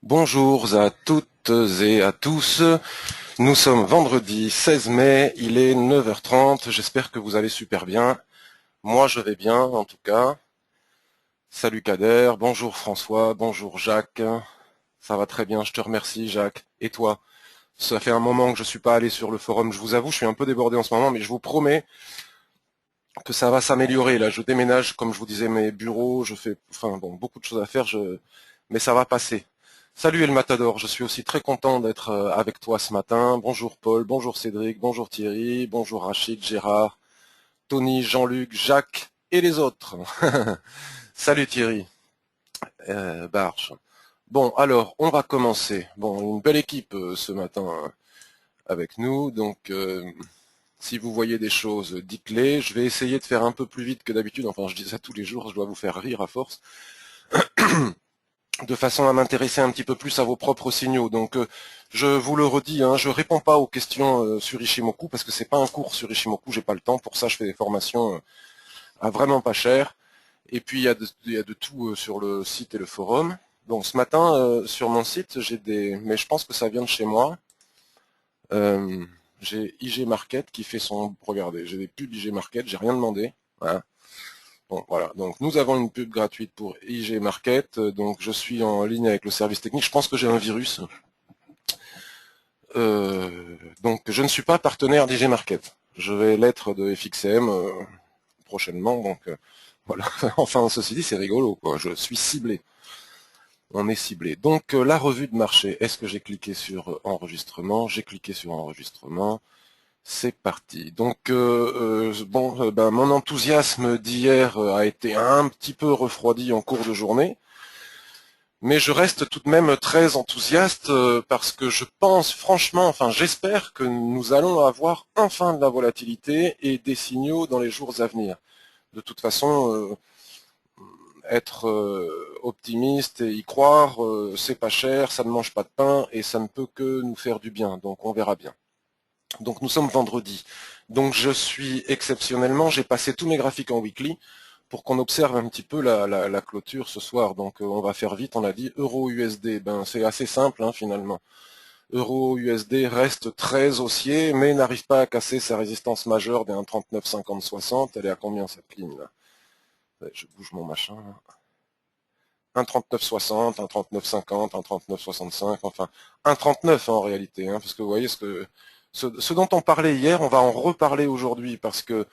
Bonjour à toutes et à tous. Nous sommes vendredi 16 mai, il est 9h30. J'espère que vous allez super bien. Moi, je vais bien, en tout cas. Salut Kader, bonjour François, bonjour Jacques. Ça va très bien, je te remercie Jacques. Et toi? Ça fait un moment que je suis pas allé sur le forum, je vous avoue, je suis un peu débordé en ce moment, mais je vous promets que ça va s'améliorer. Là, je déménage, comme je vous disais, mes bureaux, je fais, enfin bon, beaucoup de choses à faire, mais ça va passer. Salut El Matador, je suis aussi très content d'être avec toi ce matin. Bonjour Paul, bonjour Cédric, bonjour Thierry, bonjour Rachid, Gérard, Tony, Jean-Luc, Jacques et les autres. Salut Thierry, Barge. Bon, alors, on va commencer. Bon, une belle équipe ce matin avec nous, donc si vous voyez des choses, dites-les. Je vais essayer de faire un peu plus vite que d'habitude. Enfin, je dis ça tous les jours, je dois vous faire rire à force. De façon à m'intéresser un petit peu plus à vos propres signaux. Donc, je vous le redis, hein, je réponds pas aux questions sur Ishimoku parce que c'est pas un cours sur Ishimoku, j'ai pas le temps. Pour ça, je fais des formations à vraiment pas cher. Et puis, il y a de tout sur le site et le forum. Donc, ce matin, sur mon site, j'ai des... Mais je pense que ça vient de chez moi. Euh, j'ai IG Market qui fait son... Regardez, j'ai des pubs IG Market, j'ai rien demandé. Voilà. Bon, voilà. Donc, nous avons une pub gratuite pour IG Market. Donc, je suis en ligne avec le service technique. Je pense que j'ai un virus. Donc, je ne suis pas partenaire d'IG Market. Je vais l'être de FXM prochainement. Donc, voilà. Enfin, ceci dit, c'est rigolo, quoi. Je suis ciblé. On est ciblé. Donc, la revue de marché. Est-ce que j'ai cliqué sur enregistrement? J'ai cliqué sur enregistrement. C'est parti. Donc, ben, mon enthousiasme d'hier a été un petit peu refroidi en cours de journée. Mais je reste tout de même très enthousiaste parce que je pense franchement, enfin j'espère que nous allons avoir enfin de la volatilité et des signaux dans les jours à venir. De toute façon, être optimiste et y croire, c'est pas cher, ça ne mange pas de pain et ça ne peut que nous faire du bien. Donc on verra bien. Donc nous sommes vendredi. Donc je suis exceptionnellement, j'ai passé tous mes graphiques en weekly pour qu'on observe un petit peu la clôture ce soir. Donc on va faire vite, on a dit euro-USD. Ben c'est assez simple hein, finalement. Euro-USD reste très haussier, mais n'arrive pas à casser sa résistance majeure des 1,3950-60. Elle est à combien cette ligne là? Je bouge mon machin. 1,3960, 1,3950, 1,3965, enfin 1,39 en réalité, hein, parce que vous voyez ce dont on parlait hier, on va en reparler aujourd'hui parce que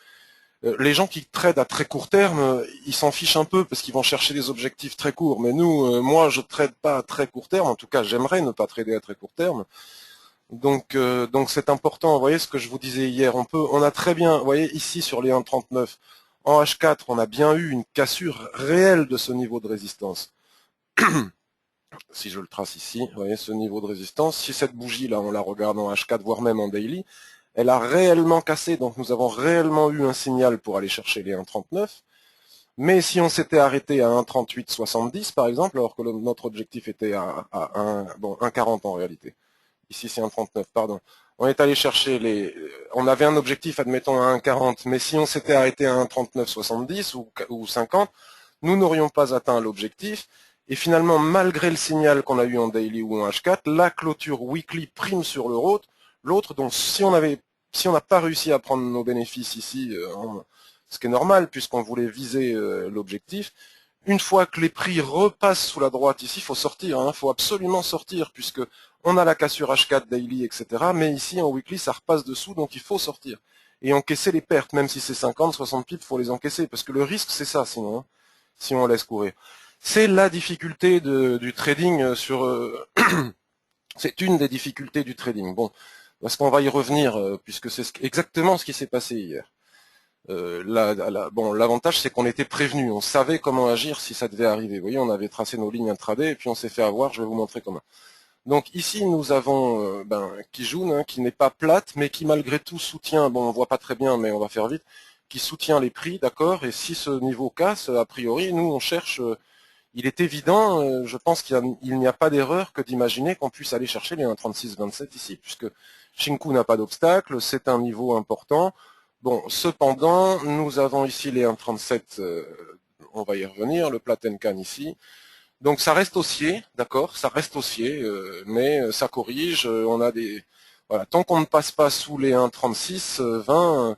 les gens qui tradent à très court terme, ils s'en fichent un peu parce qu'ils vont chercher des objectifs très courts. Mais nous, moi, je trade pas à très court terme. En tout cas, j'aimerais ne pas trader à très court terme. Donc c'est important. Vous voyez ce que je vous disais hier. On a très bien, vous voyez ici sur les 1,39 en H4, on a bien eu une cassure réelle de ce niveau de résistance. Si je le trace ici, vous voyez ce niveau de résistance. Si cette bougie là, on la regarde en H4, voire même en daily, elle a réellement cassé. Donc nous avons réellement eu un signal pour aller chercher les 1,39. Mais si on s'était arrêté à 1,3870 par exemple, alors que notre objectif était à 1,40 en réalité. Ici c'est 1,39, pardon. On est allé chercher on avait un objectif, admettons, à 1,40, mais si on s'était arrêté à 1,3970 ou 50, nous n'aurions pas atteint l'objectif. Et finalement, malgré le signal qu'on a eu en daily ou en H4, la clôture weekly prime sur l'autre. Donc si on n'a pas réussi à prendre nos bénéfices ici, ce qui est normal puisqu'on voulait viser l'objectif, une fois que les prix repassent sous la droite ici, il faut sortir, il faut absolument sortir puisque on a la cassure H4 daily, etc. Mais ici en weekly, ça repasse dessous, donc il faut sortir et encaisser les pertes, même si c'est 50, 60 pips, il faut les encaisser parce que le risque c'est ça, sinon, si on laisse courir. C'est la difficulté du trading c'est une des difficultés du trading. Bon, parce qu'on va y revenir puisque c'est exactement ce qui s'est passé hier. Bon, l'avantage c'est qu'on était prévenu, on savait comment agir si ça devait arriver. Vous voyez, on avait tracé nos lignes intraday et puis on s'est fait avoir. Je vais vous montrer comment. Donc ici nous avons Kijun qui n'est pas plate, mais qui malgré tout soutient. Bon, on voit pas très bien, mais on va faire vite. Qui soutient les prix, d'accord. Et si ce niveau casse, a priori, nous on cherche. Il est évident, je pense qu'il n'y a pas d'erreur que d'imaginer qu'on puisse aller chercher les 1,3627 ici, puisque Shinku n'a pas d'obstacle, c'est un niveau important. Bon, cependant, nous avons ici les 1,37, on va y revenir, le Platenkan ici. Donc ça reste haussier, d'accord, ça reste haussier, mais ça corrige, on a des... Voilà, tant qu'on ne passe pas sous les 1,36, 20,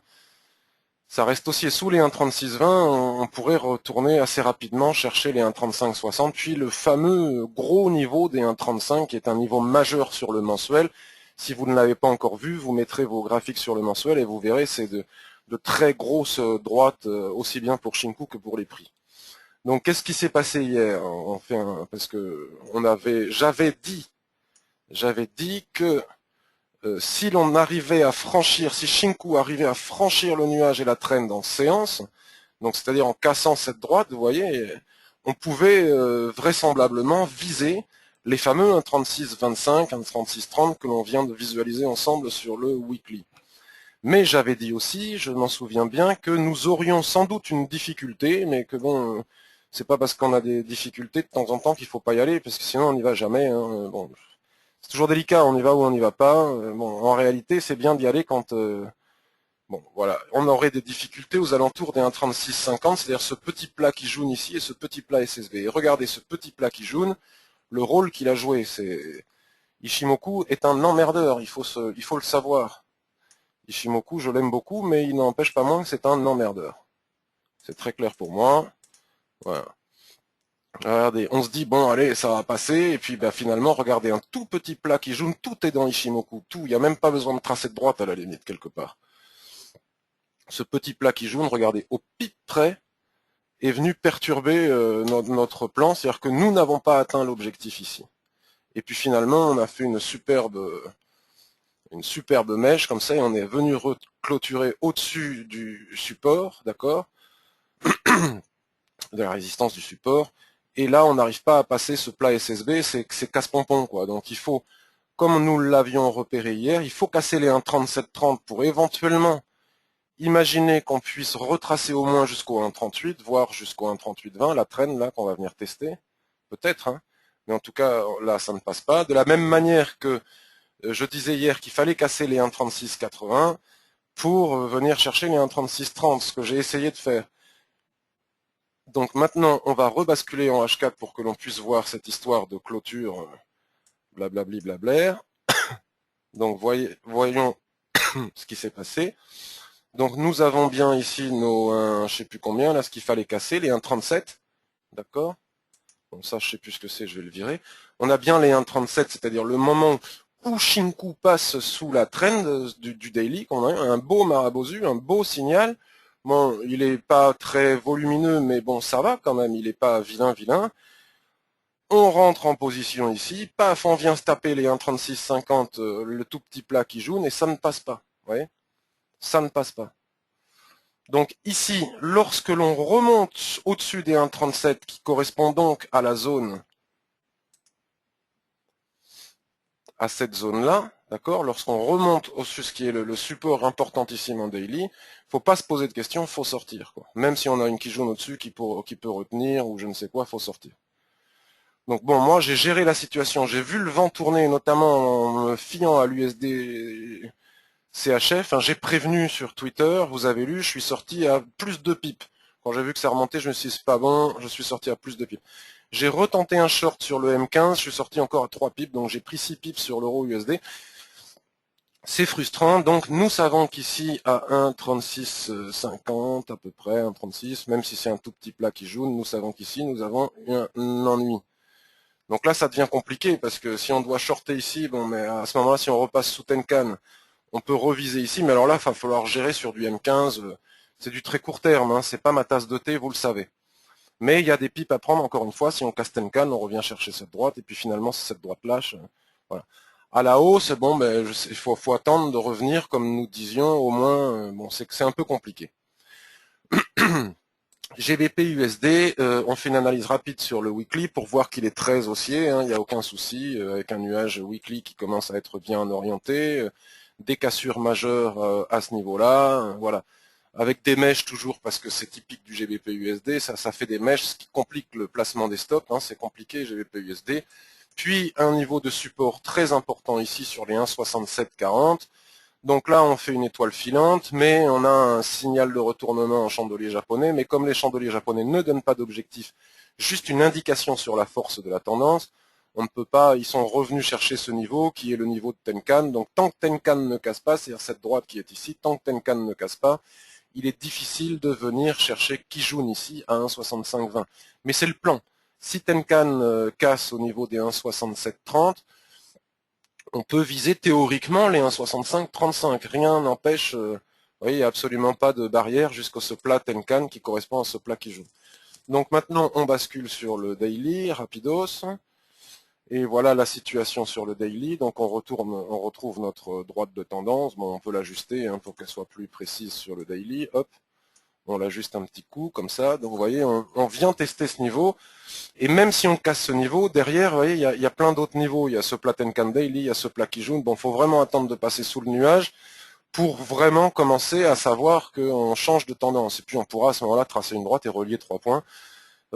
ça reste haussier sous les 1,36, 20, on pourrait retourner assez rapidement chercher les 1,35, 60, puis le fameux gros niveau des 1,35 qui est un niveau majeur sur le mensuel. Si vous ne l'avez pas encore vu, vous mettrez vos graphiques sur le mensuel et vous verrez, c'est de très grosses droites, aussi bien pour Shinku que pour les prix. Donc, qu'est-ce qui s'est passé hier? Parce que j'avais dit que si l'on arrivait à franchir, si Shinku arrivait à franchir le nuage et la trend en séance, donc c'est-à-dire en cassant cette droite, vous voyez, on pouvait vraisemblablement viser les fameux 1,3625, 1,3630 que l'on vient de visualiser ensemble sur le weekly. Mais j'avais dit aussi, je m'en souviens bien, que nous aurions sans doute une difficulté, mais que bon, c'est pas parce qu'on a des difficultés de temps en temps qu'il faut pas y aller, parce que sinon on n'y va jamais. Hein. Bon, c'est toujours délicat, on y va ou on n'y va pas. Bon, en réalité, c'est bien d'y aller quand, bon, voilà, on aurait des difficultés aux alentours des 1,3650, c'est-à-dire ce petit plat qui jaune ici et ce petit plat SSB. Et regardez ce petit plat qui jaune, le rôle qu'il a joué, c'est Ishimoku est un emmerdeur, il faut le savoir. Ishimoku, je l'aime beaucoup, mais il n'empêche pas moins que c'est un emmerdeur. C'est très clair pour moi. Voilà. Regardez, on se dit, bon, allez, ça va passer, et puis bah, finalement, regardez, un tout petit plat qui jaune, tout est dans Ishimoku, tout, il n'y a même pas besoin de tracer de droite à la limite, quelque part. Ce petit plat qui jaune, regardez, au pic près, est venu perturber notre plan, c'est-à-dire que nous n'avons pas atteint l'objectif ici. Et puis finalement, on a fait une superbe mèche comme ça, et on est venu clôturer au-dessus du support, d'accord, de la résistance du support, et là, on n'arrive pas à passer ce plat SSB, c'est casse-pompon, quoi. Donc il faut, comme nous l'avions repéré hier, il faut casser les 1,3730 pour éventuellement imaginer qu'on puisse retracer au moins jusqu'au 1,38, voire jusqu'au 1,3820, la traîne là qu'on va venir tester, peut-être, hein. Mais en tout cas, là, ça ne passe pas. De la même manière que je disais hier qu'il fallait casser les 1,3680 pour venir chercher les 1,3630, ce que j'ai essayé de faire. Donc maintenant, on va rebasculer en H4 pour que l'on puisse voir cette histoire de clôture, blablabli blablaire. Donc voyons ce qui s'est passé. Donc nous avons bien ici nos, je sais plus combien, là, ce qu'il fallait casser, les 1,37, d'accord. Bon, ça, je sais plus ce que c'est, je vais le virer. On a bien les 1,37, c'est-à-dire le moment où Shinku passe sous la trend du daily, qu'on a un beau marabosu, un beau signal. Bon, il est pas très volumineux, mais bon, ça va quand même, il est pas vilain. On rentre en position ici, paf, on vient se taper les 1,3650, le tout petit plat qui jaune, et ça ne passe pas, vous voyez. Ça ne passe pas. Donc ici, lorsque l'on remonte au-dessus des 1,37, qui correspond donc à la zone, à cette zone-là, d'accord, lorsqu'on remonte au-dessus, ce qui est le support importantissime en daily, faut pas se poser de questions, faut sortir, quoi. Même si on a une qui jaune au-dessus qui peut retenir, ou je ne sais quoi, faut sortir. Donc bon, moi j'ai géré la situation, j'ai vu le vent tourner, notamment en me fiant à l'USD CHF, hein, j'ai prévenu sur Twitter, vous avez lu, je suis sorti à plus de pips. Quand j'ai vu que ça remontait, je me suis dit c'est pas bon, je suis sorti à plus de pips. J'ai retenté un short sur le M15, je suis sorti encore à 3 pips, donc j'ai pris 6 pips sur l'euro USD. C'est frustrant, donc nous savons qu'ici à 1,3650 à peu près, 1,36, même si c'est un tout petit plat qui joue, nous savons qu'ici nous avons un ennui. Donc là ça devient compliqué, parce que si on doit shorter ici, bon mais à ce moment-là si on repasse sous Tenkan, on peut reviser ici, mais alors là, il va falloir gérer sur du M15. C'est du très court terme, hein, c'est pas ma tasse de thé, vous le savez. Mais il y a des pipes à prendre, encore une fois, si on casse Tenkan, on revient chercher cette droite, et puis finalement, si cette droite lâche, voilà. À la hausse, bon, ben, il faut attendre de revenir, comme nous disions, au moins, bon, c'est un peu compliqué. GBP USD, on fait une analyse rapide sur le weekly pour voir qu'il est très haussier, hein, il n'y a aucun souci, avec un nuage weekly qui commence à être bien orienté, des cassures majeures à ce niveau-là, voilà. Avec des mèches toujours, parce que c'est typique du GBP USD, ça fait des mèches, ce qui complique le placement des stops, hein, c'est compliqué GBP USD. Puis un niveau de support très important ici sur les 1,6740. Donc là, on fait une étoile filante, mais on a un signal de retournement en chandelier japonais. Mais comme les chandeliers japonais ne donnent pas d'objectif juste une indication sur la force de la tendance. On ne peut pas, ils sont revenus chercher ce niveau qui est le niveau de Tenkan. Donc tant que Tenkan ne casse pas, c'est-à-dire cette droite qui est ici, tant que Tenkan ne casse pas, il est difficile de venir chercher Kijun ici à 1,6520. Mais c'est le plan. Si Tenkan casse au niveau des 1,6730, on peut viser théoriquement les 1,6535. Rien n'empêche, vous voyez, il n'y a absolument pas de barrière jusqu'au ce plat Tenkan qui correspond à ce plat Kijun. Donc maintenant, on bascule sur le daily, rapidos. Et voilà la situation sur le daily. Donc on retrouve notre droite de tendance. Bon, on peut l'ajuster hein, pour qu'elle soit plus précise sur le daily. Hop, on l'ajuste un petit coup comme ça. Donc vous voyez, on vient tester ce niveau. Et même si on casse ce niveau, derrière, vous voyez, il y a plein d'autres niveaux. Il y a ce plat Tenkan daily, il y a ce plat Kijun. Bon, il faut vraiment attendre de passer sous le nuage pour vraiment commencer à savoir qu'on change de tendance. Et puis on pourra à ce moment-là tracer une droite et relier 3 points.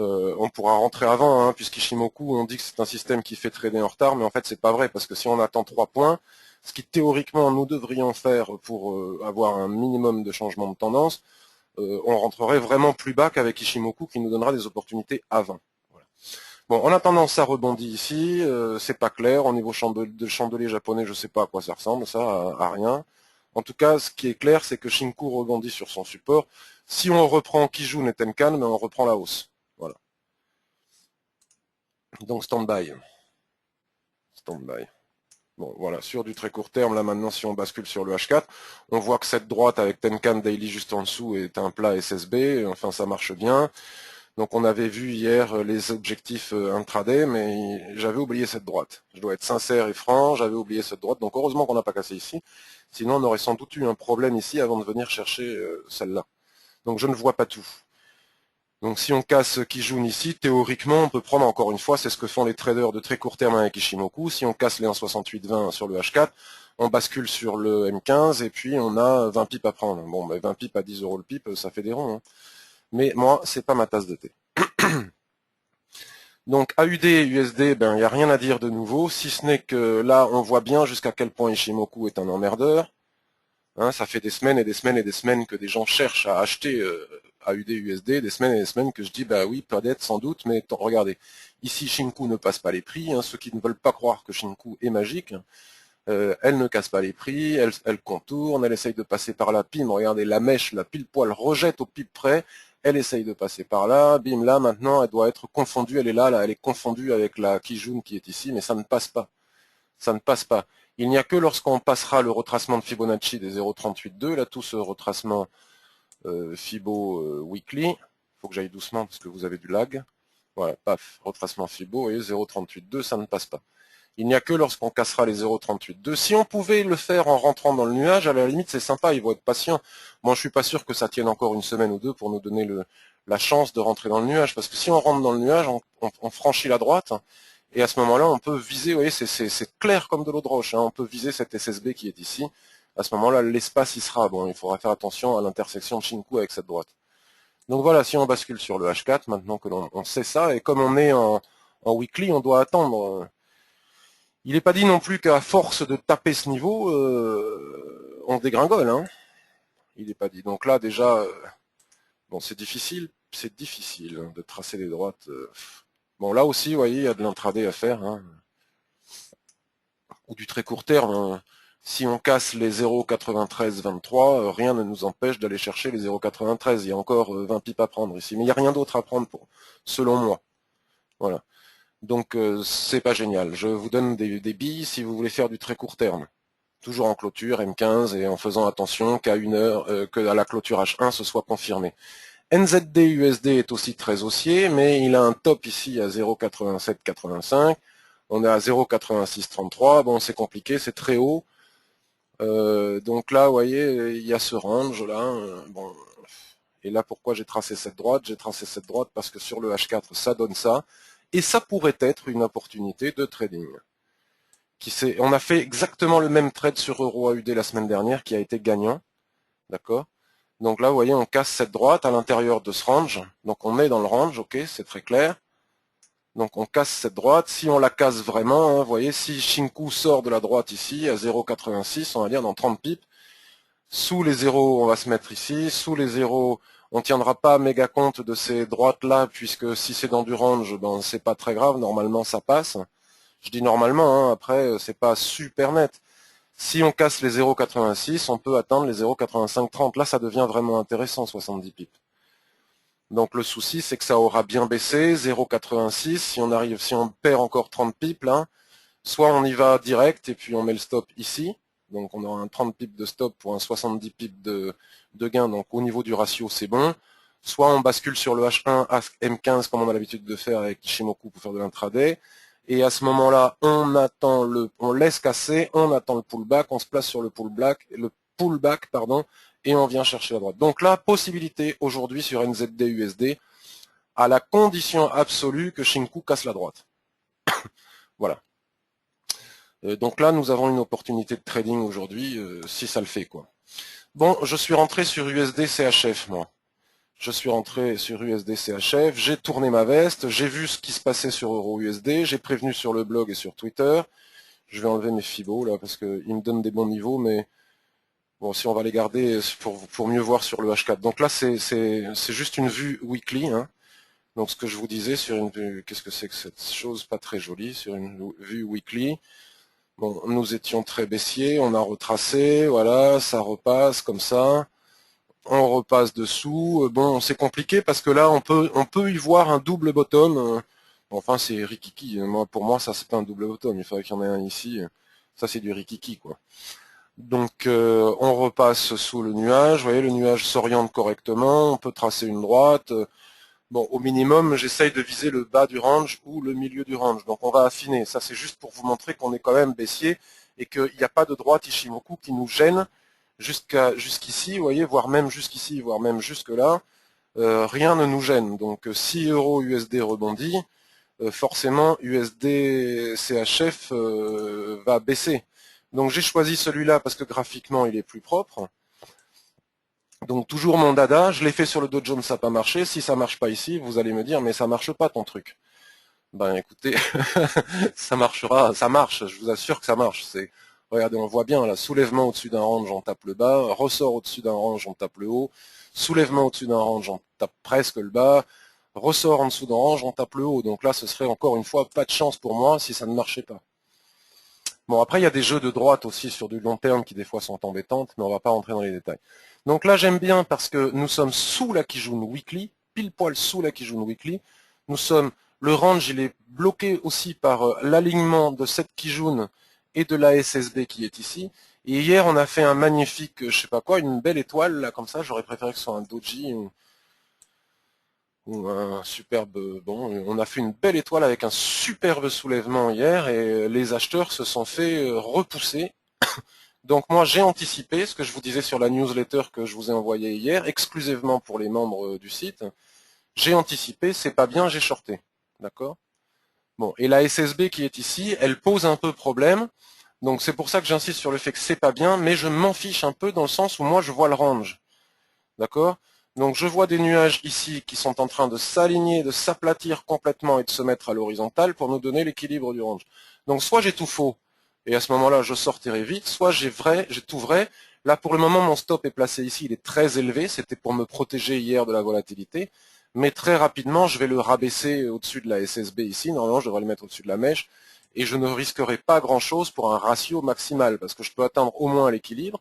On pourra rentrer avant, hein, puisqu'Ishimoku, on dit que c'est un système qui fait trader en retard, mais en fait c'est pas vrai, parce que si on attend 3 points, ce qui théoriquement nous devrions faire pour avoir un minimum de changement de tendance, on rentrerait vraiment plus bas qu'avec Ishimoku qui nous donnera des opportunités avant. Voilà. Bon, en attendant, ça rebondit ici, c'est pas clair, au niveau de chandelier japonais, je sais pas à quoi ça ressemble, ça, à rien. En tout cas, ce qui est clair, c'est que Shinku rebondit sur son support. Si on reprend Kijun et Tenkan, mais on reprend la hausse. Voilà. Donc stand-by. Stand-by. Bon, voilà, sur du très court terme, là maintenant, si on bascule sur le H4, on voit que cette droite avec Tenkan Daily juste en dessous est un plat SSB, enfin ça marche bien. Donc on avait vu hier les objectifs intraday, mais j'avais oublié cette droite. Je dois être sincère et franc, j'avais oublié cette droite, donc heureusement qu'on n'a pas cassé ici. Sinon on aurait sans doute eu un problème ici avant de venir chercher celle-là. Donc je ne vois pas tout. Donc si on casse Kijun ici, théoriquement, on peut prendre encore une fois, c'est ce que font les traders de très court terme avec Ishimoku. Si on casse les 1,6820 sur le H4, on bascule sur le M15 et puis on a 20 pips à prendre. Bon, ben 20 pips à 10 € le pip, ça fait des ronds. Hein. Mais moi, c'est pas ma tasse de thé. Donc AUD et USD, ben il n'y a rien à dire de nouveau, si ce n'est que là, on voit bien jusqu'à quel point Ishimoku est un emmerdeur. Hein, ça fait des semaines et des semaines et des semaines que des gens cherchent à acheter AUD, USD, des semaines et des semaines que je dis, bah oui, peut-être, sans doute, mais regardez, ici Shinku ne passe pas les prix, hein, ceux qui ne veulent pas croire que Shinku est magique, elle ne casse pas les prix, elle contourne, elle essaye de passer par là, bim, regardez, la mèche, la pile poil rejette au pile près, elle essaye de passer par là, bim, là, maintenant, elle doit être confondue, elle est là, elle est confondue avec la Kijun qui est ici, mais ça ne passe pas. Ça ne passe pas. Il n'y a que lorsqu'on passera le retracement de Fibonacci des 0,382, là tout ce retracement Fibo weekly, il faut que j'aille doucement parce que vous avez du lag, voilà, paf, retracement Fibo et 0,382, ça ne passe pas. Il n'y a que lorsqu'on cassera les 0,382. Si on pouvait le faire en rentrant dans le nuage, à la limite c'est sympa, ils vont être patients. Moi je suis pas sûr que ça tienne encore une semaine ou deux pour nous donner la chance de rentrer dans le nuage, parce que si on rentre dans le nuage, on franchit la droite, et à ce moment-là, on peut viser, vous voyez, c'est clair comme de l'eau de roche, hein, on peut viser cette SSB qui est ici. À ce moment-là, l'espace y sera. Bon, il faudra faire attention à l'intersection de Shinku avec cette droite. Donc voilà, si on bascule sur le H4, maintenant que l'on sait ça, et comme on est en weekly, on doit attendre. Il n'est pas dit non plus qu'à force de taper ce niveau, on dégringole. Hein. Il n'est pas dit. Donc là, déjà, bon, c'est difficile hein, de tracer des droites. Bon, là aussi, vous voyez, il y a de l'intraday à faire. Hein. Ou du très court terme, si on casse les 0,9323, rien ne nous empêche d'aller chercher les 0,93. Il y a encore 20 pips à prendre ici, mais il n'y a rien d'autre à prendre selon moi. Voilà. Donc c'est pas génial. Je vous donne des billes si vous voulez faire du très court terme. Toujours en clôture, M15, et en faisant attention qu'à que à la clôture H1 ce soit confirmé. NZD USD est aussi très haussier, mais il a un top ici à 0,8785. On est à 0,8633, bon c'est compliqué, c'est très haut. Donc là, vous voyez, il y a ce range là. Bon. Et là, pourquoi j'ai tracé cette droite? J'ai tracé cette droite parce que sur le H4, ça donne ça. Et ça pourrait être une opportunité de trading. On a fait exactement le même trade sur Euro AUD la semaine dernière qui a été gagnant. D'accord? Donc là, vous voyez, on casse cette droite à l'intérieur de ce range. Donc on est dans le range, ok, c'est très clair. Donc on casse cette droite. Si on la casse vraiment, hein, vous voyez, si Shinku sort de la droite ici à 0,86, on va dire dans 30 pips, sous les zéros, on va se mettre ici, sous les zéros, On tiendra pas méga compte de ces droites-là, puisque si c'est dans du range, ben c'est pas très grave, normalement ça passe. Je dis normalement, hein, après c'est pas super net. Si on casse les 0,86, on peut atteindre les 0,8530. Là, ça devient vraiment intéressant, 70 pips. Donc le souci, c'est que ça aura bien baissé, 0,86. Si on perd encore 30 pips là, soit on y va direct et puis on met le stop ici. Donc on aura un 30 pips de stop pour un 70 pips de gain. Donc au niveau du ratio, c'est bon. Soit on bascule sur le H1 à M15 comme on a l'habitude de faire avec Ishimoku pour faire de l'intraday. Et à ce moment-là, on laisse casser, on attend le pullback, on se place sur le pullback, et on vient chercher la droite. Donc là, possibilité aujourd'hui sur NZD USD, à la condition absolue que Shinku casse la droite. Voilà. Donc là, nous avons une opportunité de trading aujourd'hui, si ça le fait, quoi. Bon, je suis rentré sur USD CHF, moi. Je suis rentré sur USD CHF, j'ai tourné ma veste, j'ai vu ce qui se passait sur Euro USD, j'ai prévenu sur le blog et sur Twitter. Je vais enlever mes Fibos là parce qu'ils me donnent des bons niveaux, mais bon, si on va les garder pour mieux voir sur le H4. Donc là, c'est juste une vue weekly. Hein. Donc ce que je vous disais sur une vue, qu'est-ce que c'est que cette chose pas très jolie sur une vue weekly. Bon, nous étions très baissiers, on a retracé, voilà, ça repasse comme ça. On repasse dessous. Bon, c'est compliqué parce que là, on peut y voir un double bottom. Enfin, c'est rikiki. Pour moi, ça c'est pas un double bottom. Il faudrait qu'il y en ait un ici. Ça, c'est du rikiki, quoi. Donc, on repasse sous le nuage. Vous voyez, le nuage s'oriente correctement. On peut tracer une droite. Bon, au minimum, j'essaye de viser le bas du range ou le milieu du range. Donc, on va affiner. Ça, c'est juste pour vous montrer qu'on est quand même baissier et qu'il n'y a pas de droite Ishimoku qui nous gêne jusqu'ici, vous voyez, voire même jusqu'ici, voire même jusque-là, rien ne nous gêne. Donc si euro USD rebondit, forcément USD CHF va baisser. Donc j'ai choisi celui-là parce que graphiquement il est plus propre. Donc toujours mon dada, je l'ai fait sur le Dow Jones, ça n'a pas marché. Si ça marche pas ici, vous allez me dire mais ça marche pas ton truc. Ben écoutez, ça marchera, ça marche, je vous assure que ça marche. Regardez, on voit bien là, soulèvement au-dessus d'un range, on tape le bas, ressort au-dessus d'un range, on tape le haut, soulèvement au-dessus d'un range, on tape presque le bas, ressort en dessous d'un range, on tape le haut. Donc là, ce serait encore une fois pas de chance pour moi si ça ne marchait pas. Bon, après, il y a des jeux de droite aussi sur du long terme qui des fois sont embêtantes, mais on va pas rentrer dans les détails. Donc là, j'aime bien parce que nous sommes sous la Kijun Weekly, pile poil sous la Kijun Weekly. Le range, il est bloqué aussi par l'alignement de cette Kijun et de la SSB qui est ici. Et hier, on a fait un magnifique, je sais pas quoi, une belle étoile, là, comme ça. J'aurais préféré que ce soit un doji ou un superbe... Bon, on a fait une belle étoile avec un superbe soulèvement hier et les acheteurs se sont fait repousser. Donc moi, j'ai anticipé ce que je vous disais sur la newsletter que je vous ai envoyée hier, exclusivement pour les membres du site. J'ai anticipé, c'est pas bien, j'ai shorté. D'accord? Bon, et la SSB qui est ici, elle pose un peu problème. Donc c'est pour ça que j'insiste sur le fait que c'est pas bien, mais je m'en fiche un peu dans le sens où moi je vois le range. D'accord? Donc je vois des nuages ici qui sont en train de s'aligner, de s'aplatir complètement et de se mettre à l'horizontale pour nous donner l'équilibre du range. Donc soit j'ai tout faux, et à ce moment-là je sortirai vite, soit j'ai tout vrai. Là pour le moment mon stop est placé ici, il est très élevé, c'était pour me protéger hier de la volatilité. Mais très rapidement, je vais le rabaisser au-dessus de la SSB ici. Normalement, je devrais le mettre au-dessus de la mèche. Et je ne risquerai pas grand-chose pour un ratio maximal, parce que je peux atteindre au moins l'équilibre.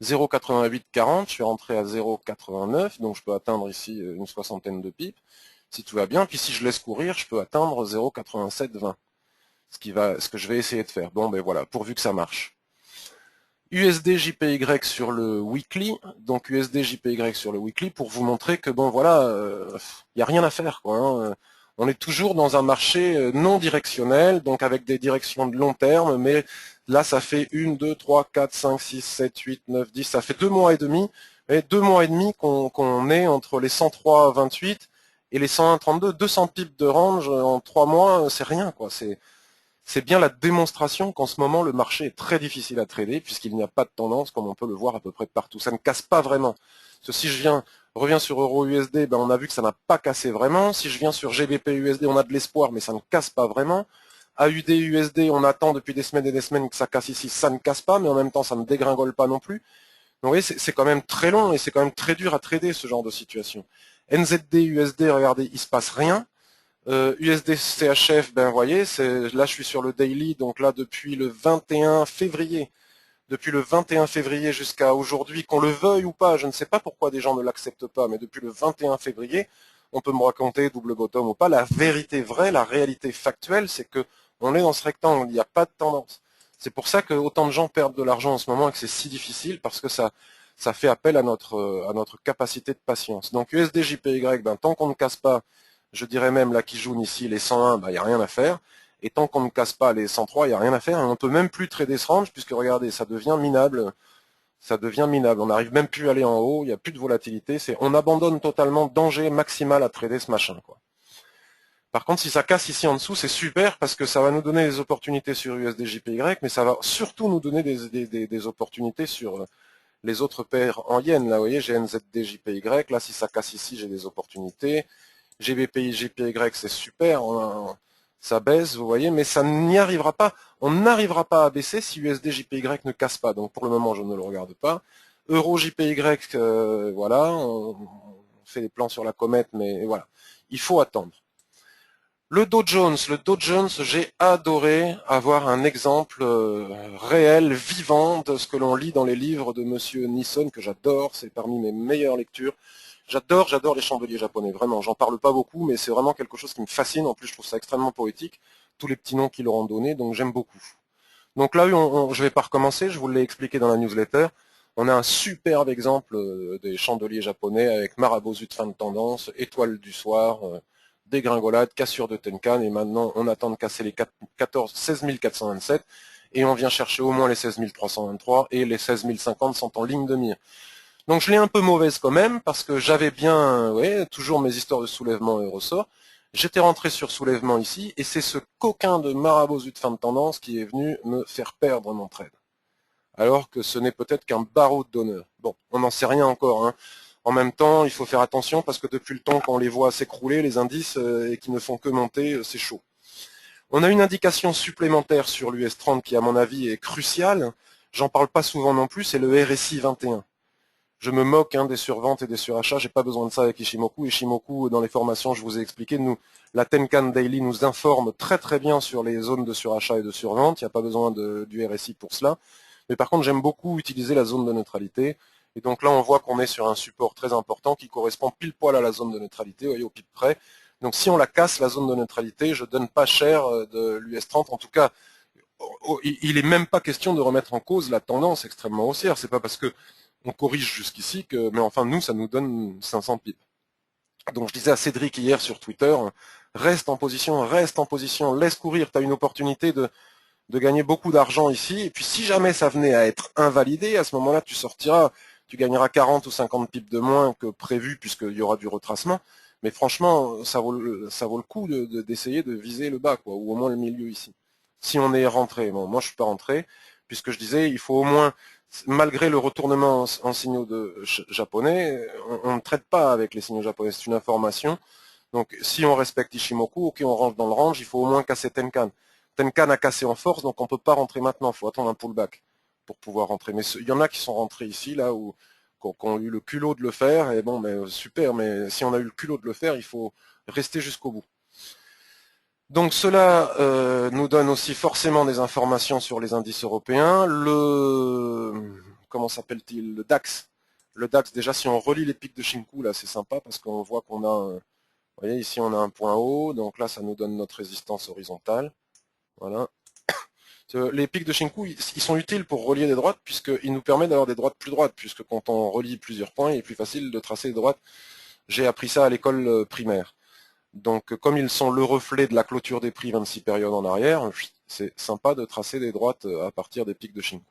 0,8840, je suis rentré à 0,89, donc je peux atteindre ici une soixantaine de pips, si tout va bien. Puis si je laisse courir, je peux atteindre 0,8720, ce que je vais essayer de faire. Bon, ben voilà, pourvu que ça marche. USD JPY sur le weekly, donc USD JPY sur le weekly pour vous montrer que bon voilà, il n'y a rien à faire quoi. Hein. On est toujours dans un marché non directionnel, donc avec des directions de long terme, mais là ça fait 1, 2, 3, 4, 5, 6, 7, 8, 9, 10, ça fait 2 mois et demi, et 2 mois et demi qu'on est entre les 103,28 et les 101,32, 200 pips de range en 3 mois, c'est rien quoi, c'est bien la démonstration qu'en ce moment, le marché est très difficile à trader puisqu'il n'y a pas de tendance comme on peut le voir à peu près partout. Ça ne casse pas vraiment. Parce que si reviens sur Euro USD, ben on a vu que ça n'a pas cassé vraiment. Si je viens sur GBP USD, on a de l'espoir, mais ça ne casse pas vraiment. AUD USD, on attend depuis des semaines et des semaines que ça casse ici, ça ne casse pas, mais en même temps, ça ne dégringole pas non plus. vous voyez, c'est quand même très long et c'est quand même très dur à trader ce genre de situation. NZD, USD, regardez, il se passe rien. USD CHF, ben vous voyez, là je suis sur le daily, donc là depuis le 21 février, jusqu'à aujourd'hui, qu'on le veuille ou pas, je ne sais pas pourquoi des gens ne l'acceptent pas, mais depuis le 21 février, on peut me raconter double bottom ou pas, la vérité vraie, la réalité factuelle, c'est que on est dans ce rectangle, il n'y a pas de tendance. C'est pour ça que autant de gens perdent de l'argent en ce moment et que c'est si difficile, parce que ça fait appel à notre capacité de patience. Donc USD JPY, ben, tant qu'on ne casse pas, je dirais même là qui joue ici les 101, ben, il n'y a rien à faire. Et tant qu'on ne casse pas les 103, il n'y a rien à faire. Et on ne peut même plus trader ce range, puisque regardez, ça devient minable. Ça devient minable. On n'arrive même plus à aller en haut, il n'y a plus de volatilité. On abandonne totalement, danger maximal à trader ce machin, quoi. Par contre, si ça casse ici en dessous, c'est super parce que ça va nous donner des opportunités sur USD/JPY, mais ça va surtout nous donner des opportunités sur les autres paires en yens. Là, vous voyez, j'ai NZD/JPY. Là, si ça casse ici, j'ai des opportunités. GBPI/JPY, c'est super. Ça baisse, vous voyez, mais ça n'y arrivera pas. On n'arrivera pas à baisser si USD/JPY ne casse pas. Donc, pour le moment, je ne le regarde pas. Euro/JPY, voilà, on fait des plans sur la comète, mais voilà. Il faut attendre. Le Dow Jones, j'ai adoré avoir un exemple réel, vivant de ce que l'on lit dans les livres de Monsieur Nisson, que j'adore, c'est parmi mes meilleures lectures. J'adore les chandeliers japonais, vraiment. J'en parle pas beaucoup, mais c'est vraiment quelque chose qui me fascine. En plus, je trouve ça extrêmement poétique, tous les petits noms qu'ils leur ont donnés, donc j'aime beaucoup. Donc là, je vais pas recommencer, je vous l'ai expliqué dans la newsletter. On a un superbe exemple des chandeliers japonais avec Marabozu de fin de tendance, étoile du soir, dégringolade, cassure de Tenkan, et maintenant on attend de casser les 16 427, et on vient chercher au moins les 16 323, et les 16 050 sont en ligne de mire. Donc je l'ai un peu mauvaise quand même, parce que j'avais bien, toujours mes histoires de soulèvement et ressort. J'étais rentré sur soulèvement ici, et c'est ce coquin de Marabozu de fin de tendance qui est venu me faire perdre mon trade. Alors que ce n'est peut-être qu'un barreau d'honneur. Bon, on n'en sait rien encore, hein. En même temps, il faut faire attention parce que depuis le temps qu'on les voit s'écrouler, les indices, et qui ne font que monter, c'est chaud. On a une indication supplémentaire sur l'US 30 qui, à mon avis, est cruciale. J'en parle pas souvent non plus, c'est le RSI 21. Je me moque des surventes et des surachats, j'ai pas besoin de ça avec Ishimoku. Ishimoku, dans les formations, je vous ai expliqué, la Tenkan Daily nous informe très très bien sur les zones de surachat et de survente, il n'y a pas besoin du RSI pour cela. Mais par contre, j'aime beaucoup utiliser la zone de neutralité. Et donc là, on voit qu'on est sur un support très important qui correspond pile poil à la zone de neutralité, vous voyez, au pic près. Donc si on la casse, la zone de neutralité, je donne pas cher de l'US 30. En tout cas, il est même pas question de remettre en cause la tendance extrêmement haussière. C'est pas parce que on corrige jusqu'ici que, mais enfin, nous, ça nous donne 500 pips. Donc je disais à Cédric hier sur Twitter, reste en position, laisse courir, tu as une opportunité de gagner beaucoup d'argent ici, et puis si jamais ça venait à être invalidé, à ce moment-là, tu sortiras, tu gagneras 40 ou 50 pips de moins que prévu, puisqu'il y aura du retracement, mais franchement, ça vaut le coup d'essayer de viser le bas, quoi, ou au moins le milieu ici. Si on est rentré, bon, moi je suis pas rentré, puisque je disais, il faut au moins, malgré le retournement en signaux japonais, on ne traite pas avec les signaux japonais, c'est une information. Donc si on respecte Ishimoku, ok, on rentre dans le range, il faut au moins casser Tenkan. Tenkan a cassé en force, donc on ne peut pas rentrer maintenant, il faut attendre un pullback pour pouvoir rentrer. Mais il y en a qui sont rentrés ici, là, qui ont eu le culot de le faire, et bon, mais super, mais si on a eu le culot de le faire, il faut rester jusqu'au bout. Donc cela nous donne aussi forcément des informations sur les indices européens. Comment s'appelle-t-il? Le DAX. Le DAX, déjà, si on relie les pics de Shinku, là, c'est sympa parce qu'on voit qu'on a, vous voyez, ici, on a un point haut, donc là, ça nous donne notre résistance horizontale. Voilà. Les pics de Shinku, ils sont utiles pour relier des droites, puisqu'ils nous permettent d'avoir des droites plus droites, puisque quand on relie plusieurs points, il est plus facile de tracer des droites. J'ai appris ça à l'école primaire. Donc, comme ils sont le reflet de la clôture des prix 26 périodes en arrière, c'est sympa de tracer des droites à partir des pics de Shinku.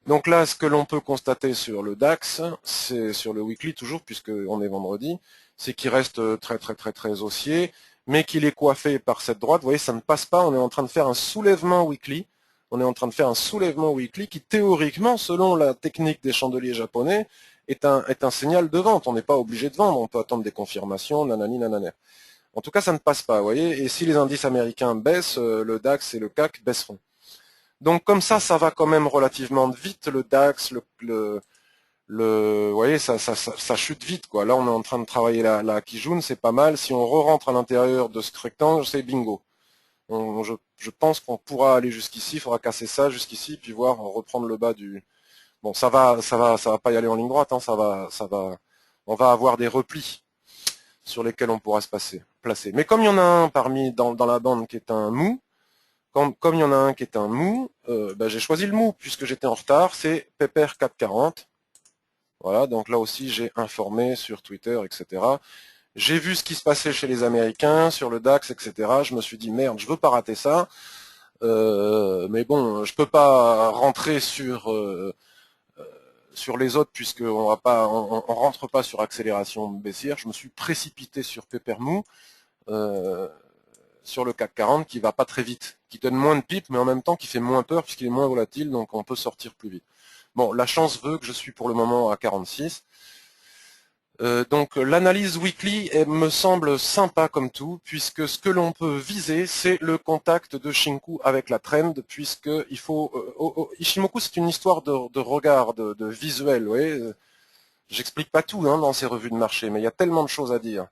Donc là, ce que l'on peut constater sur le DAX, c'est sur le weekly toujours, puisqu'on est vendredi, c'est qu'il reste très très très très haussier, mais qu'il est coiffé par cette droite. Vous voyez, ça ne passe pas, on est en train de faire un soulèvement weekly. On est en train de faire un soulèvement weekly qui, théoriquement, selon la technique des chandeliers japonais, est un signal de vente. On n'est pas obligé de vendre, on peut attendre des confirmations, nanani, nanana. En tout cas, ça ne passe pas, vous voyez. Et si les indices américains baissent, le DAX et le CAC baisseront. Donc comme ça va quand même relativement vite, le DAX, Vous voyez, ça chute vite, quoi. Là, on est en train de travailler la Kijun, c'est pas mal. Si on re-rentre à l'intérieur de ce rectangle, c'est bingo. Je pense qu'on pourra aller jusqu'ici, il faudra casser ça jusqu'ici, puis voir, reprendre le bas du... Bon, ça va pas y aller en ligne droite, hein, on va avoir des replis sur lesquels on pourra se placer. Mais comme il y en a un dans la bande qui est un mou, comme il y en a un qui est un mou, j'ai choisi le mou puisque j'étais en retard, c'est Pepper 440. Voilà, donc là aussi j'ai informé sur Twitter, etc. J'ai vu ce qui se passait chez les Américains, sur le DAX, etc. Je me suis dit merde, je veux pas rater ça. Mais bon, je peux pas rentrer sur les autres puisqu'on va pas, on rentre pas sur accélération baissière. Je me suis précipité sur Peppermou, sur le CAC 40 qui va pas très vite, qui donne moins de pips, mais en même temps qui fait moins peur puisqu'il est moins volatile, donc on peut sortir plus vite. Bon, la chance veut que je suis pour le moment à 46. Donc l'analyse weekly me semble sympa comme tout, puisque ce que l'on peut viser, c'est le contact de Shinku avec la trend, puisque il faut Ichimoku, c'est une histoire de regard, de visuel. Ouais. J'explique pas tout hein, dans ces revues de marché, mais il y a tellement de choses à dire.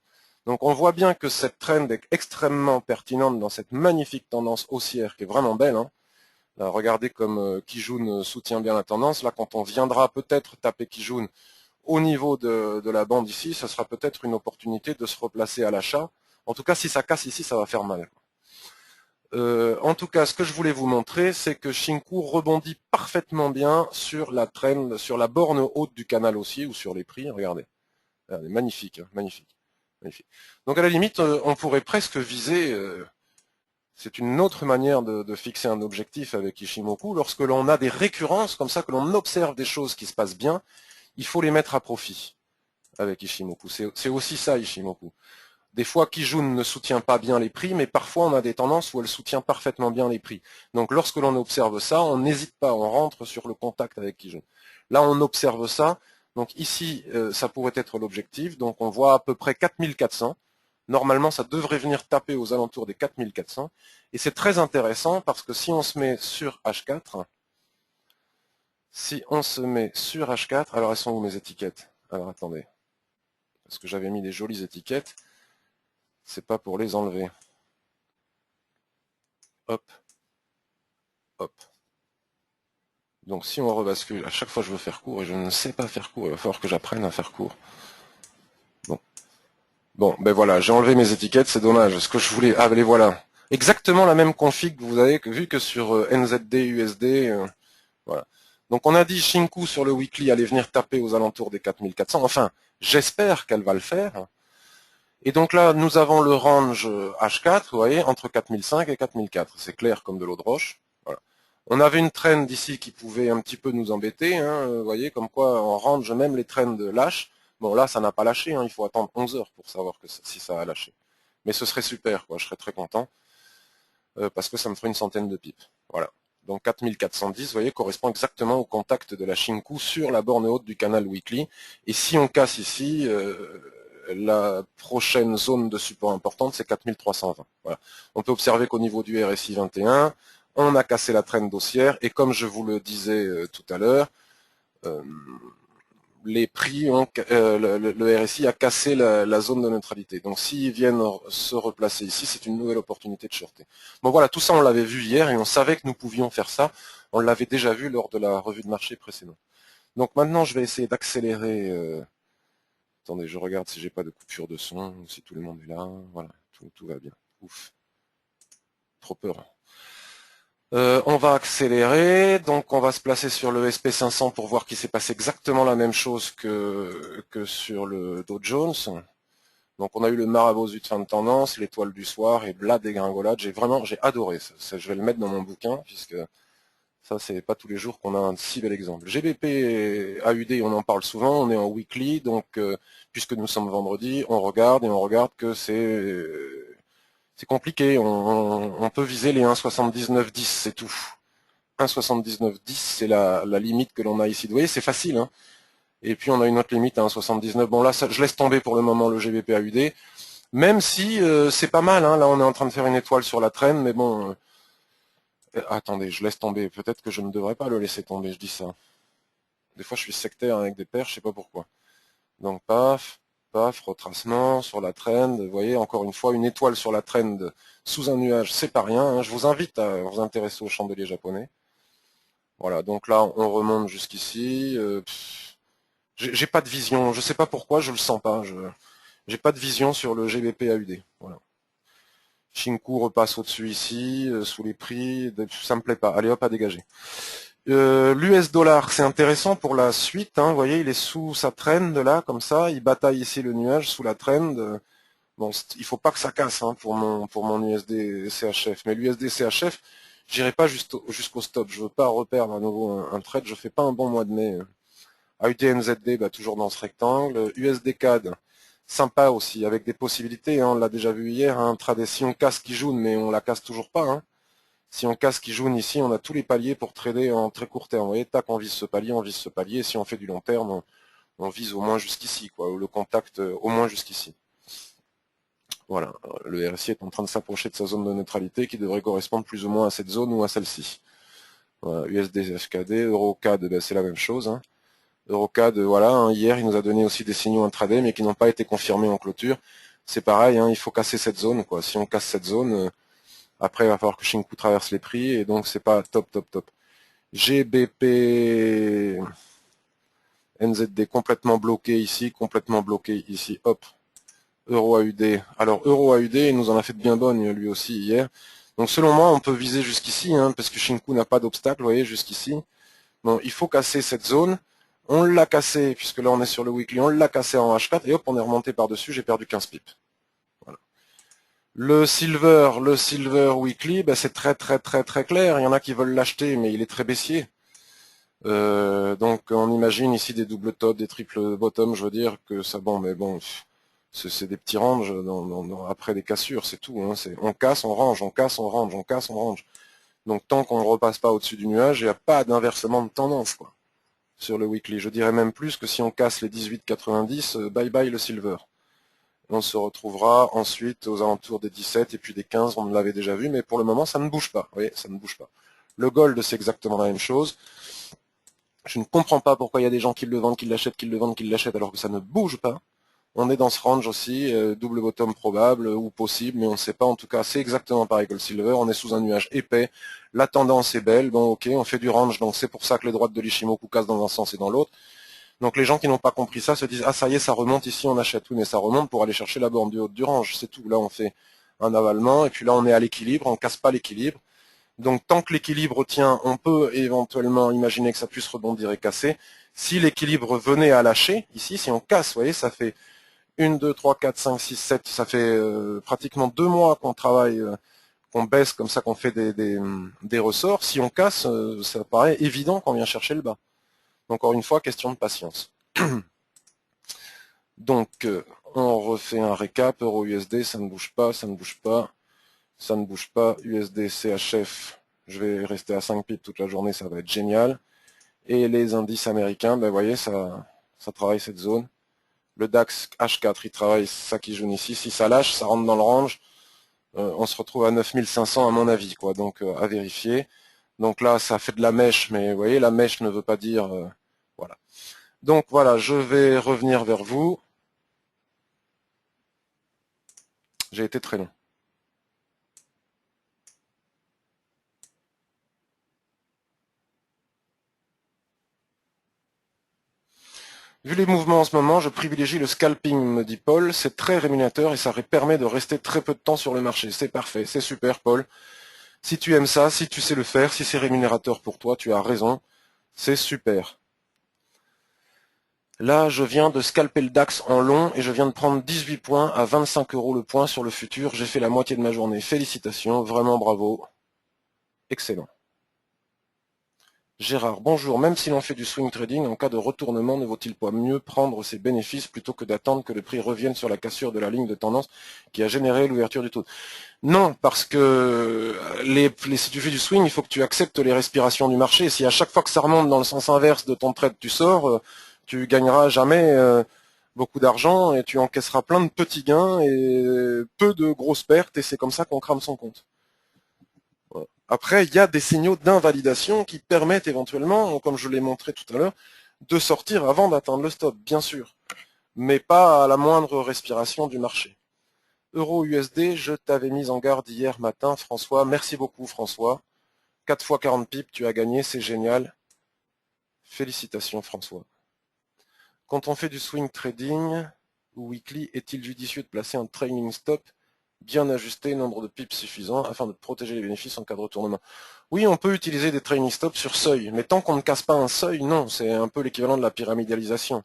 Donc on voit bien que cette trend est extrêmement pertinente dans cette magnifique tendance haussière qui est vraiment belle. Hein. Là, regardez comme Kijun soutient bien la tendance. Là, quand on viendra peut-être taper Kijun au niveau de la bande ici, ça sera peut-être une opportunité de se replacer à l'achat. En tout cas, si ça casse ici, ça va faire mal. En tout cas, ce que je voulais vous montrer, c'est que Shinku rebondit parfaitement bien sur la trend, sur la borne haute du canal haussier ou sur les prix. Regardez, regardez magnifique, hein, magnifique, magnifique. Donc à la limite, on pourrait presque viser. C'est une autre manière de fixer un objectif avec Ishimoku. Lorsque l'on a des récurrences comme ça, que l'on observe des choses qui se passent bien, il faut les mettre à profit avec Ishimoku. C'est aussi ça, Ishimoku. Des fois, Kijun ne soutient pas bien les prix, mais parfois on a des tendances où elle soutient parfaitement bien les prix. Donc lorsque l'on observe ça, on n'hésite pas, on rentre sur le contact avec Kijun. Là, on observe ça. Donc ici, ça pourrait être l'objectif. Donc on voit à peu près 4400. Normalement, ça devrait venir taper aux alentours des 4400. Et c'est très intéressant parce que si on se met sur H4, alors elles sont où mes étiquettes? Alors attendez, parce que j'avais mis des jolies étiquettes, c'est pas pour les enlever. Hop, hop. Donc si on rebascule, à chaque fois je veux faire court et je ne sais pas faire court, il va falloir que j'apprenne à faire court. Bon, ben voilà, j'ai enlevé mes étiquettes, c'est dommage. Ce que je voulais, ah ben les voilà. Exactement la même config que vous avez vu que sur NZD, USD, voilà. Donc on a dit Shinku sur le weekly allait venir taper aux alentours des 4400. Enfin, j'espère qu'elle va le faire. Et donc là, nous avons le range H4, vous voyez, entre 4005 et 4004. C'est clair comme de l'eau de roche. Voilà. On avait une trend ici qui pouvait un petit peu nous embêter. Hein, vous voyez, comme quoi en range, même les trends lâchent. Bon, là, ça n'a pas lâché. Hein, il faut attendre 11 heures pour savoir si ça a lâché. Mais ce serait super, quoi. Je serais très content parce que ça me ferait une centaine de pips. Voilà. Donc 4410, vous voyez, correspond exactement au contact de la Shinku sur la borne haute du canal weekly. Et si on casse ici, la prochaine zone de support importante, c'est 4320. Voilà. On peut observer qu'au niveau du RSI 21, on a cassé la traîne haussière. Et comme je vous le disais tout à l'heure, les prix ont, le RSI a cassé la zone de neutralité. Donc s'ils viennent se replacer ici, c'est une nouvelle opportunité de shorter. Bon voilà, tout ça on l'avait vu hier et on savait que nous pouvions faire ça. On l'avait déjà vu lors de la revue de marché précédente. Donc maintenant je vais essayer d'accélérer. Attendez, je regarde si j'ai pas de coupure de son, si tout le monde est là. Voilà, tout va bien. Ouf. Trop peur. On va accélérer, donc on va se placer sur le SP500 pour voir qu'il s'est passé exactement la même chose que sur le Dow Jones. Donc on a eu le marabousu de fin de tendance, l'étoile du soir et la dégringolade. J'ai adoré ça. Je vais le mettre dans mon bouquin puisque ça c'est pas tous les jours qu'on a un si bel exemple. GBP AUD, on en parle souvent, on est en weekly, donc puisque nous sommes vendredi, on regarde et on regarde que c'est compliqué, on peut viser les 1,7910, c'est tout. 1,7910, c'est la limite que l'on a ici. Vous voyez, c'est facile. Hein. Et puis on a une autre limite à 1,79. Bon là, je laisse tomber pour le moment le GBP AUD, même si c'est pas mal. Hein. Là, on est en train de faire une étoile sur la traîne, mais bon... attendez, je laisse tomber. Peut-être que je ne devrais pas le laisser tomber, je dis ça. Des fois, je suis sectaire avec des paires, je sais pas pourquoi. Donc, paf, paf, retracement sur la trend. Vous voyez, encore une fois, une étoile sur la trend sous un nuage, c'est pas rien. Hein. Je vous invite à vous intéresser au chandelier japonais. Voilà, donc là, on remonte jusqu'ici. J'ai pas de vision, je sais pas pourquoi, je le sens pas. J'ai pas de vision sur le GBP AUD. Voilà. Shinku repasse au-dessus ici, sous les prix, ça me plaît pas. Allez hop, à dégager. L'US dollar, c'est intéressant pour la suite. Hein, vous voyez, il est sous sa trend là, comme ça. Il bataille ici le nuage sous la trend. Bon, il faut pas que ça casse hein, pour mon USD CHF. Mais l'USD CHF, j'irai pas jusqu'au stop. Je veux pas reperdre à nouveau un trade. Je fais pas un bon mois de mai. AUDNZD, bah, toujours dans ce rectangle. USD CAD, sympa aussi, avec des possibilités. Hein, on l'a déjà vu hier. Hein, trader si on casse qui jaune, mais on la casse toujours pas. Hein. Si on casse qui jaune ici, on a tous les paliers pour trader en très court terme. Vous voyez, tac, on vise ce palier, on vise ce palier. Si on fait du long terme, on vise au moins jusqu'ici, quoi. Le contact au moins jusqu'ici. Voilà, le RSI est en train de s'approcher de sa zone de neutralité qui devrait correspondre plus ou moins à cette zone ou à celle-ci. Voilà, USD FKD, EuroCAD, ben, c'est la même chose. Hein. EuroCAD, voilà, hein, hier il nous a donné aussi des signaux intraday mais qui n'ont pas été confirmés en clôture. C'est pareil, hein, il faut casser cette zone, quoi. Si on casse cette zone, après il va falloir que Shinku traverse les prix et donc c'est pas top, top, top. GBP NZD complètement bloqué ici, hop. Euro AUD. Alors Euro AUD, il nous en a fait de bien bonne lui aussi hier. Donc selon moi, on peut viser jusqu'ici, hein, parce que Shinku n'a pas d'obstacle, vous voyez, jusqu'ici. Bon, il faut casser cette zone. On l'a cassé, puisque là on est sur le weekly, on l'a cassé en H4, et hop, on est remonté par-dessus, j'ai perdu 15 pips. Voilà. Le silver weekly, bah, c'est très très très très clair. Il y en a qui veulent l'acheter, mais il est très baissier. Donc on imagine ici des doubles tops, des triples bottoms, je veux dire que ça, bon, mais bon, c'est des petits ranges après des cassures, c'est tout. Hein, on casse, on range, on casse, on range, on casse, on range. Donc tant qu'on ne repasse pas au-dessus du nuage, il n'y a pas d'inversement de tendance, quoi. Sur le weekly. Je dirais même plus que si on casse les 18,90, bye bye le silver. On se retrouvera ensuite aux alentours des 17 et puis des 15, on l'avait déjà vu, mais pour le moment ça ne bouge pas. Vous voyez, ça ne bouge pas. Le gold, c'est exactement la même chose. Je ne comprends pas pourquoi il y a des gens qui le vendent, qui l'achètent, qui le vendent, qui l'achètent, alors que ça ne bouge pas. On est dans ce range aussi, double bottom probable ou possible, mais on ne sait pas. En tout cas, c'est exactement pareil que le silver. On est sous un nuage épais. La tendance est belle. Bon, ok, on fait du range, donc c'est pour ça que les droites de l'Ishimoku cassent dans un sens et dans l'autre. Donc les gens qui n'ont pas compris ça se disent ah ça y est, ça remonte ici, on achète. Oui, mais ça remonte pour aller chercher la borne du haut du range. C'est tout. Là, on fait un avalement et puis là, on est à l'équilibre. On casse pas l'équilibre. Donc tant que l'équilibre tient, on peut éventuellement imaginer que ça puisse rebondir et casser. Si l'équilibre venait à lâcher, ici, si on casse, vous voyez, ça fait 1, 2, 3, 4, 5, 6, 7, ça fait pratiquement 2 mois qu'on travaille, qu'on baisse comme ça, qu'on fait des ressorts. Si on casse, ça paraît évident qu'on vient chercher le bas. Encore une fois, question de patience. Donc, on refait un récap. Euro-USD, ça ne bouge pas, ça ne bouge pas, ça ne bouge pas. USD, CHF, je vais rester à 5 pips toute la journée, ça va être génial. Et les indices américains, ben, vous voyez, ça travaille cette zone. Le DAX H4, il travaille ça qui jaune ici. Si ça lâche, ça rentre dans le range. On se retrouve à 9500 à mon avis, quoi. Donc à vérifier. Donc là, ça fait de la mèche, mais vous voyez, la mèche ne veut pas dire... voilà. Donc voilà, je vais revenir vers vous. J'ai été très long. Vu les mouvements en ce moment, je privilégie le scalping, me dit Paul. C'est très rémunérateur et ça permet de rester très peu de temps sur le marché. C'est parfait, c'est super, Paul. Si tu aimes ça, si tu sais le faire, si c'est rémunérateur pour toi, tu as raison. C'est super. Là, je viens de scalper le DAX en long et je viens de prendre 18 points à 25 € le point sur le futur. J'ai fait la moitié de ma journée. Félicitations, vraiment bravo. Excellent. Gérard, bonjour. Même si l'on fait du swing trading, en cas de retournement, ne vaut-il pas mieux prendre ses bénéfices plutôt que d'attendre que le prix revienne sur la cassure de la ligne de tendance qui a généré l'ouverture du taux? Non, parce que si tu fais du swing, il faut que tu acceptes les respirations du marché. Si à chaque fois que ça remonte dans le sens inverse de ton trade, tu sors, tu gagneras jamais beaucoup d'argent et tu encaisseras plein de petits gains et peu de grosses pertes et c'est comme ça qu'on crame son compte. Après, il y a des signaux d'invalidation qui permettent éventuellement, comme je l'ai montré tout à l'heure, de sortir avant d'atteindre le stop, bien sûr, mais pas à la moindre respiration du marché. Euro USD, je t'avais mis en garde hier matin, François. Merci beaucoup, François. 4 fois 40 pips, tu as gagné, c'est génial. Félicitations, François. Quand on fait du swing trading ou weekly, est-il judicieux de placer un trailing stop bien ajusté, nombre de pips suffisant, afin de protéger les bénéfices en cas de retournement? Oui, on peut utiliser des trailing stops sur seuil, mais tant qu'on ne casse pas un seuil, non, c'est un peu l'équivalent de la pyramidalisation.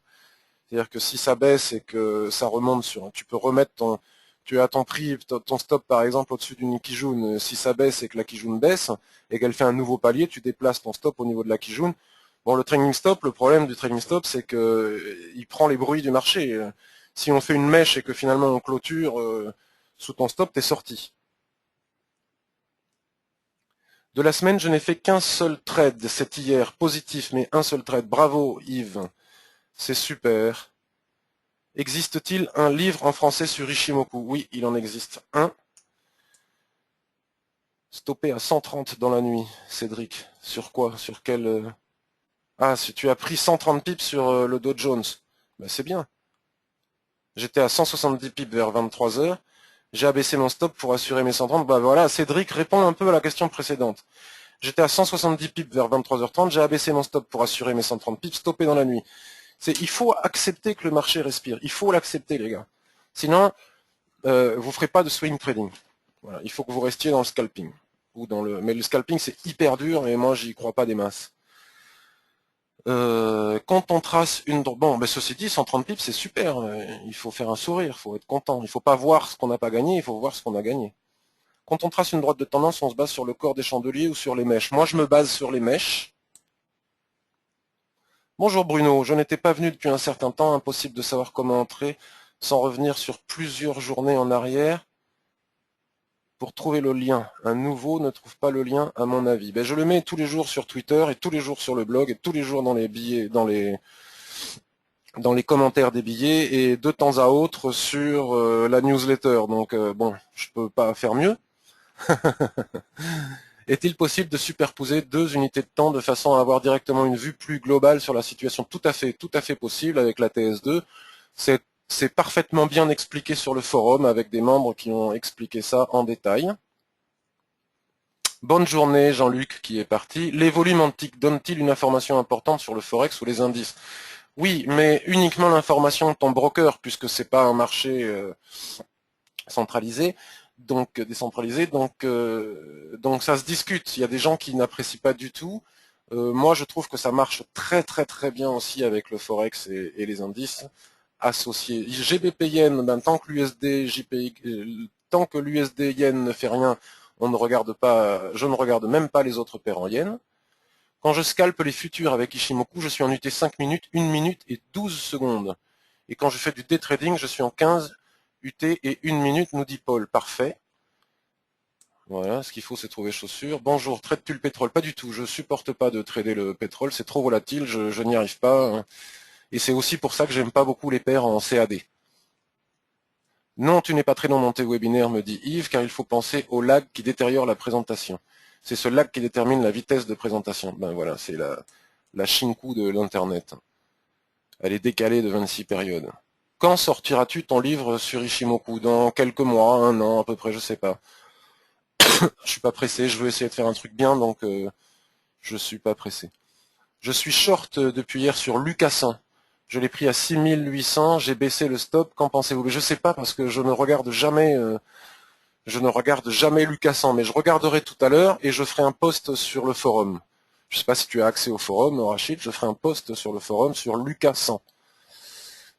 C'est-à-dire que si ça baisse et que ça remonte sur, tu peux remettre tu as ton prix, ton stop par exemple au-dessus d'une Kijun, si ça baisse et que la Kijun baisse, et qu'elle fait un nouveau palier, tu déplaces ton stop au niveau de la Kijun. Bon, le trailing stop, le problème du trailing stop, c'est que il prend les bruits du marché. Si on fait une mèche et que finalement on clôture sous ton stop, t'es sorti. De la semaine, je n'ai fait qu'un seul trade, c'est hier, positif, mais un seul trade. Bravo Yves, c'est super. Existe-t-il un livre en français sur Ishimoku? Oui, il en existe un. Stoppé à 130 dans la nuit, Cédric. Sur quoi? Sur quel... Ah, si tu as pris 130 pips sur le Dow Jones. Ben, c'est bien. J'étais à 170 pips vers 23 heures. J'ai abaissé mon stop pour assurer mes 130. Bah voilà, Cédric répond un peu à la question précédente. J'étais à 170 pips vers 23h30. J'ai abaissé mon stop pour assurer mes 130 pips, stoppé dans la nuit. Il faut accepter que le marché respire. Il faut l'accepter, les gars. Sinon, vous ferez pas de swing trading. Voilà, il faut que vous restiez dans le scalping. Mais le scalping, c'est hyper dur et moi, j'y crois pas des masses. Quand on trace une... Bon, mais ceci dit, 130 pips, c'est super. Il faut faire un sourire, il faut être content. Il faut pas voir ce qu'on n'a pas gagné, il faut voir ce qu'on a gagné. Quand on trace une droite de tendance, on se base sur le corps des chandeliers ou sur les mèches. Moi, je me base sur les mèches. Bonjour Bruno, je n'étais pas venu depuis un certain temps, impossible de savoir comment entrer sans revenir sur plusieurs journées en arrière pour trouver le lien. Un nouveau ne trouve pas le lien à mon avis. Ben, je le mets tous les jours sur Twitter et tous les jours sur le blog et tous les jours dans les billets, dans les commentaires des billets et de temps à autre sur la newsletter. Donc bon, je peux pas faire mieux. Est-il possible de superposer deux unités de temps de façon à avoir directement une vue plus globale sur la situation? Tout à fait possible avec la TS2. C'est parfaitement bien expliqué sur le forum avec des membres qui ont expliqué ça en détail. Bonne journée Jean-Luc qui est parti. Les volumes antiques donnent-ils une information importante sur le Forex ou les indices? Oui, mais uniquement l'information de ton broker, puisque c'est pas un marché centralisé, donc décentralisé, donc ça se discute. Il y a des gens qui n'apprécient pas du tout. Moi, je trouve que ça marche très bien aussi avec le Forex et les indices associés. GBP Yen, ben, tant que l'USD Yen ne fait rien, on ne regarde pas, je ne regarde même pas les autres paires en Yen. Quand je scalpe les futurs avec Ishimoku, je suis en UT 5 minutes, 1 minute et 12 secondes. Et quand je fais du day trading, je suis en 15 UT et 1 minute, nous dit Paul. Parfait. Voilà, ce qu'il faut, c'est trouver chaussures. Bonjour, traites-tu le pétrole? Pas du tout, je supporte pas de trader le pétrole, c'est trop volatile, je n'y arrive pas. Et c'est aussi pour ça que j'aime pas beaucoup les paires en CAD. Non, tu n'es pas très long dans tes webinaires, me dit Yves, car il faut penser au lag qui détériore la présentation. C'est ce lag qui détermine la vitesse de présentation. Ben voilà, c'est la Shinku de l'Internet. Elle est décalée de 26 périodes. Quand sortiras-tu ton livre sur Ishimoku? Dans quelques mois, un an à peu près, je sais pas. Je suis pas pressé, je veux essayer de faire un truc bien, donc je suis pas pressé. Je suis short depuis hier sur Lucassin. Je l'ai pris à 6800, j'ai baissé le stop, qu'en pensez-vous? Mais je sais pas parce que je ne regarde jamais Lucassin, mais je regarderai tout à l'heure et je ferai un post sur le forum. Je sais pas si tu as accès au forum, Rachid, je ferai un post sur le forum sur Lucassin.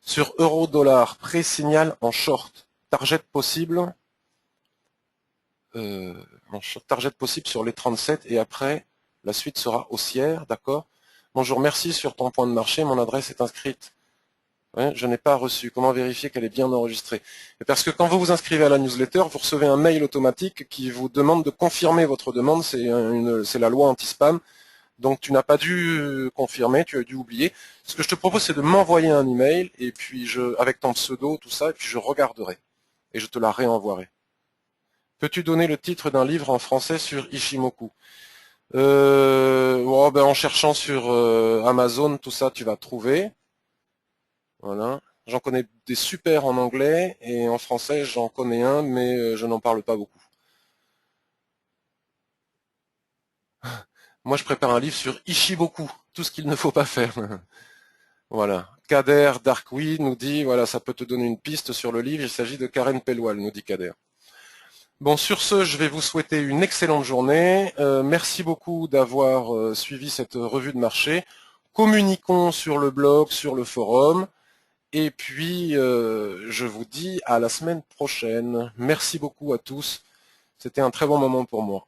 Sur euro-dollar, pré-signal en short. Target possible. Target possible sur les 37 et après, la suite sera haussière, d'accord? Bonjour, merci sur ton point de marché, mon adresse est inscrite. Ouais, je n'ai pas reçu. Comment vérifier qu'elle est bien enregistrée? Parce que quand vous vous inscrivez à la newsletter, vous recevez un mail automatique qui vous demande de confirmer votre demande. C'est la loi anti-spam. Donc tu n'as pas dû confirmer, tu as dû oublier. Ce que je te propose, c'est de m'envoyer un email et puis avec ton pseudo, tout ça, et puis je regarderai et je te la réenvoierai. Peux-tu donner le titre d'un livre en français sur Ishimoku? Oh, ben, en cherchant sur Amazon, tout ça, tu vas trouver. Voilà. J'en connais des super en anglais et en français, j'en connais un, mais je n'en parle pas beaucoup. Moi, je prépare un livre sur Ishiboku, tout ce qu'il ne faut pas faire. Voilà. Kader Darkwi nous dit, voilà, ça peut te donner une piste sur le livre. Il s'agit de Karen Pelwal, nous dit Kader. Bon, sur ce, je vais vous souhaiter une excellente journée. Merci beaucoup d'avoir suivi cette revue de marché. Communiquons sur le blog, sur le forum. Et puis, je vous dis à la semaine prochaine. Merci beaucoup à tous. C'était un très bon moment pour moi.